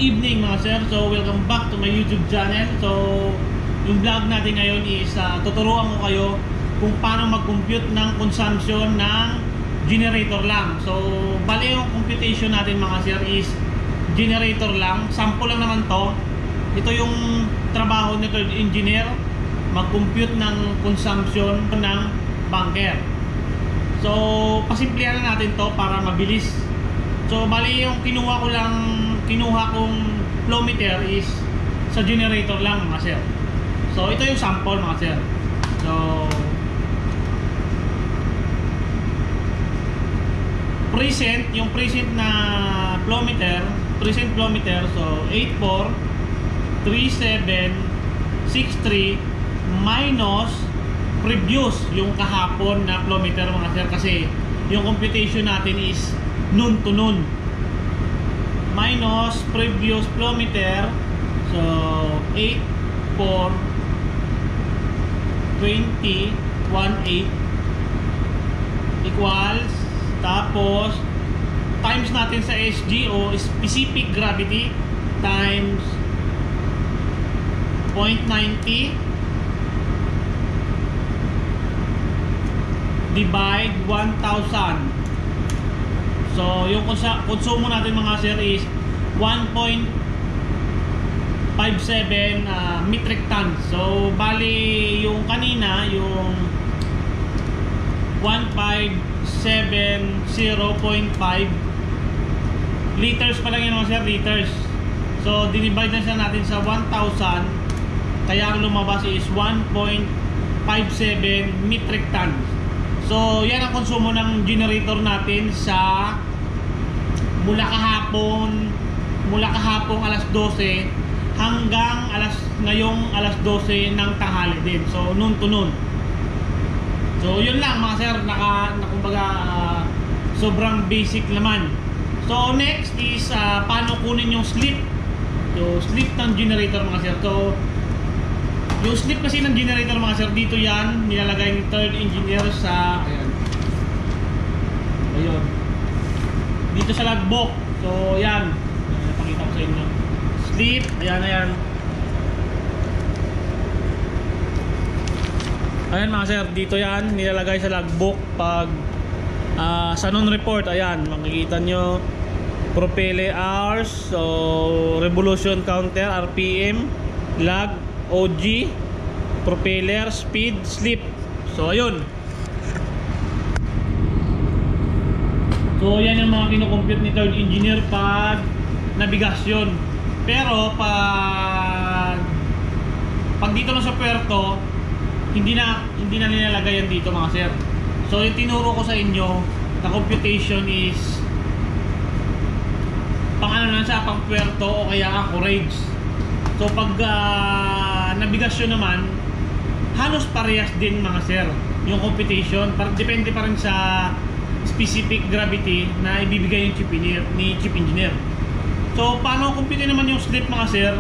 evening mga sir. So welcome back to my YouTube channel. So yung vlog natin ngayon is tuturuan ko kayo kung paano mag-compute ng consumption ng generator lang. So bali yung computation natin mga sir is generator lang. Sample lang naman to. Ito yung trabaho nito engineer, mag-compute ng consumption ng bunker. So pasimplihan na natin to para mabilis. So bali yung kinuha kong flow meter is sa generator lang mga sir. So ito yung sample mga sir. So yung present na flow meter, so 843763 minus previous yung kahapon na flow meter mga sir, kasi yung computation natin is noon to noon minus previous flow meter. So 842018 equals, tapos times natin sa SGO, specific gravity, times 0.90 divide 1,000. So yung konsumo natin mga sir is 1.57 metric tons. So bali yung kanina yung 1570.5 liters pa lang yan mga sir, liters. So dinivide na siya natin sa 1,000, kaya ang lumabas is 1.57 metric tons. So yan ang konsumo ng generator natin sa mula kahapong alas 12 hanggang ngayong alas 12 ng tanghali din. So noon to noon. So yun lang mga sir, kumbaga sobrang basic naman. So next is paano kunin yung slip. So slip ng generator mga sir. So yung slip kasi ng generator mga sir, dito yan nilalagay ng third engineer sa ayun dito sa logbook. So yan, napakita ko sa inyo slip, ayan mga sir, dito yan nilalagay sa logbook. Pag sa non-report, ayan makikita nyo propellant hours, so revolution counter, RPM, lag, OG, propeller, speed, slip. So ayun. So yan yung mga kinocompute ni third engineer pag nabigasyon. Pero pag dito na sa puerto, hindi na nilalagay yan dito mga sir. So yung tinuro ko sa inyo na computation is pang ano lang sa pang puerto o kaya anchorage. So pag nabigasyon naman, halos parehas din mga sir yung computation. Depende pa rin sa specific gravity na ibibigay yung chief engineer. So paano compute naman yung slip mga sir?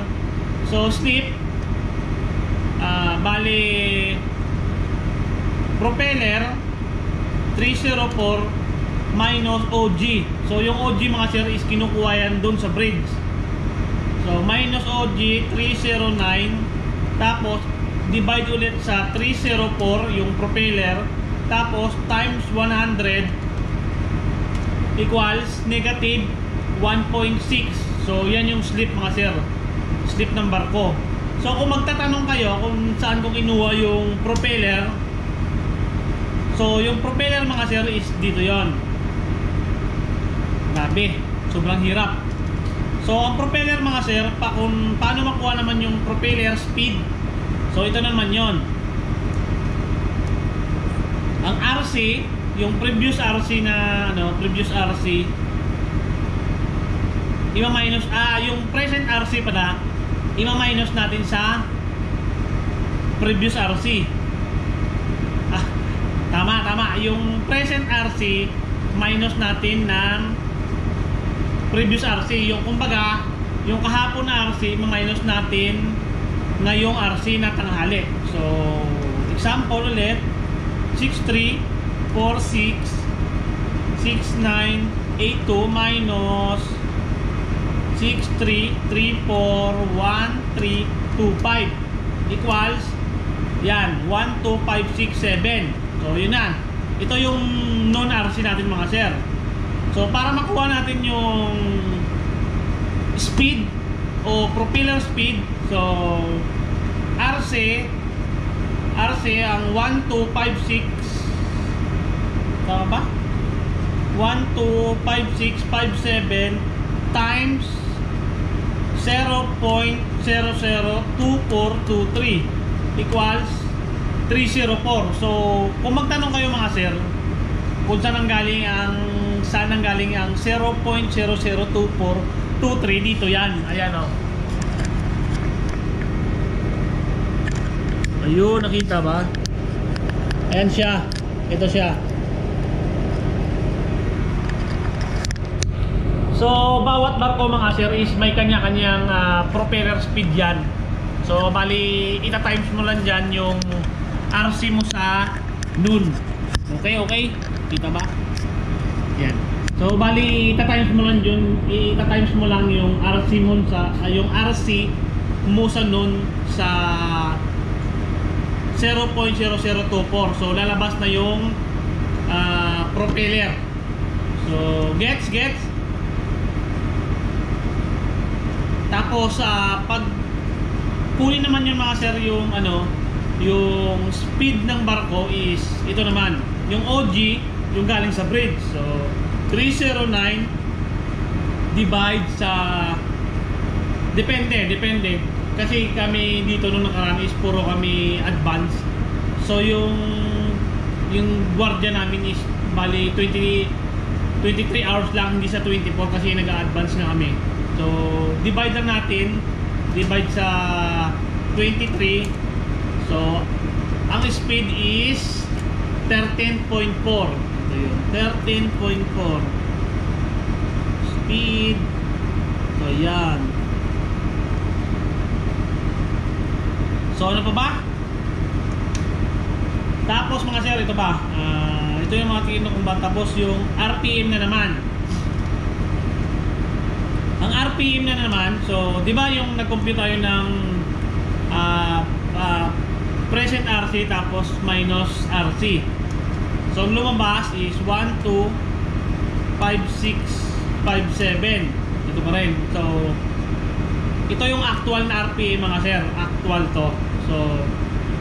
So slip, bali propeller 304 minus OG. So yung OG mga sir is kinukuha yan dun sa bridge. So minus OG 309, tapos divide ulit sa 304 yung propeller, tapos times 100 equals negative 1.6. So yan yung slip mga sir, slip ng barko. So kung magtatanong kayo kung saan ko kinuha yung propeller, so yung propeller mga sir is dito yon. Grabe, sobrang hirap. So ang propeller mga sir, kung paano makuha naman yung propeller speed, so ito naman yon. Ang RC, yung previous RC na previous RC, ima-minus yung present RC pala, ima-minus natin sa previous RC. Tama, yung present RC minus natin ng previous RC. Yung kumbaga, yung kahapon na RC, ma-minus natin ngayong RC na tanghali. So, example ulit, 6346 6982 minus equals yan 12567. So yun na, ito yung non-RC natin mga sir. So para makuha natin yung speed o propeller speed, so RC ang 1256, tama ba? 125657 times 0.002423 equals 304. So kung magtanong kayo mga sir kung saan nanggaling ang 0.002423, dito yan, ayan o. Ayun, nakita ba? Ayan siya, ito siya. So bawat barko mga sir is may kanya-kanyang propeller speed yan. So bali ita-times mo lang dyan yung RC mo sa noon. Okay? Kita ba? Yan. So bali ita-times mo lang yung RC mo sa noon sa 0.0024. So lalabas na yung propeller. So gets? Tapos pag kunin naman yun mga sir yung yung speed ng barko is ito naman, yung OG yung galing sa bridge. So 309 divide sa depende kasi kami dito nung nakaraan is puro kami advance. So yung gwardiya namin is bali 23 hours lang, hindi sa 24 kasi nag-a-advance na kami. So divide lang natin, divide sa 23. So ang speed is 13.4. So yun, 13.4 speed. So yan. So ano pa ba? Tapos mga sir, ito ba? Ito yung mga kinukumba. Tapos yung RPM na naman. Ang RPM na naman, so di ba yung nag-compute tayo ng present RC tapos minus RC. So ang lumabas is 125657. Ito pa rin. So ito yung actual na RPM mga sir. Actual to. So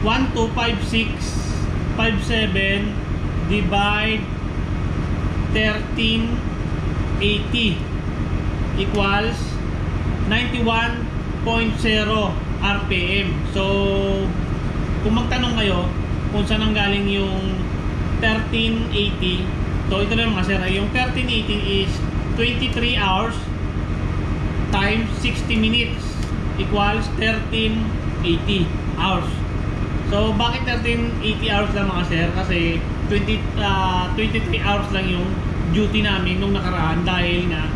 125657 divide 1380 equals 91.0 RPM. So kung magtanong kayo kung saan nanggaling yung 1380, so ito lang mga sir, yung 1380 is 23 hours times 60 minutes equals 1380 hours. So bakit 1380 hours lang mga sir? Kasi 23 hours lang yung duty namin nung nakaraan dahil na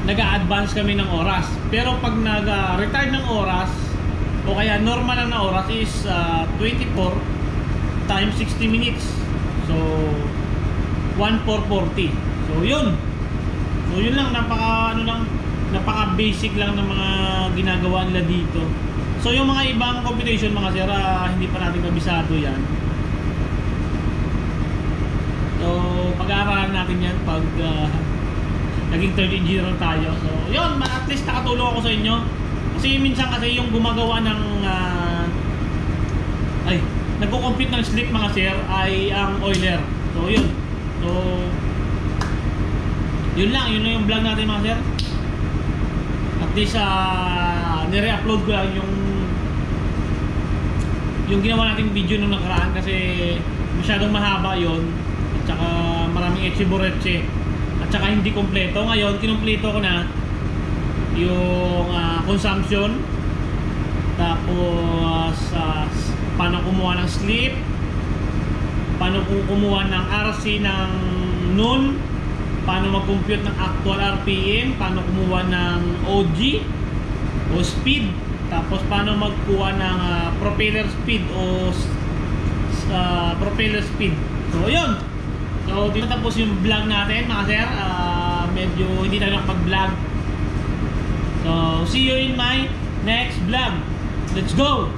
nag-a-advance kami ng oras. Pero pag nag-retard ng oras o kaya normal lang na oras is 24 times 60 minutes. So 1440. So yun lang, napaka basic lang ng mga ginagawa nila dito. So yung mga ibang computation mga sir, hindi pa natin kabisado yan. So pag-aaralan natin yan pag naging third engineer tayo. So yun, at least nakatulong ako sa inyo. Kasi minsan kasi yung gumagawa ng nagko-compute ng slip mga sir ay ang oiler. So yun. So yun lang yung vlog natin mga sir. At least nire-upload ko lang yung ginawa nating video nung nakaraan kasi masyadong mahaba yon at saka maraming echiboreche at saka hindi kompleto. Ngayon kinumpleto ko na yung consumption, tapos paano kumuha ng slip, paano kumuha ng RC ng noon, paano mag-compute ng actual RPM, paano kumuha ng OG o speed, tapos paano magkuha ng propeller speed o propeller speed. So yun. So dito tapos yung vlog natin mga sir. medyo hindi tayo nakapag-vlog. So, see you in my next vlog. Let's go!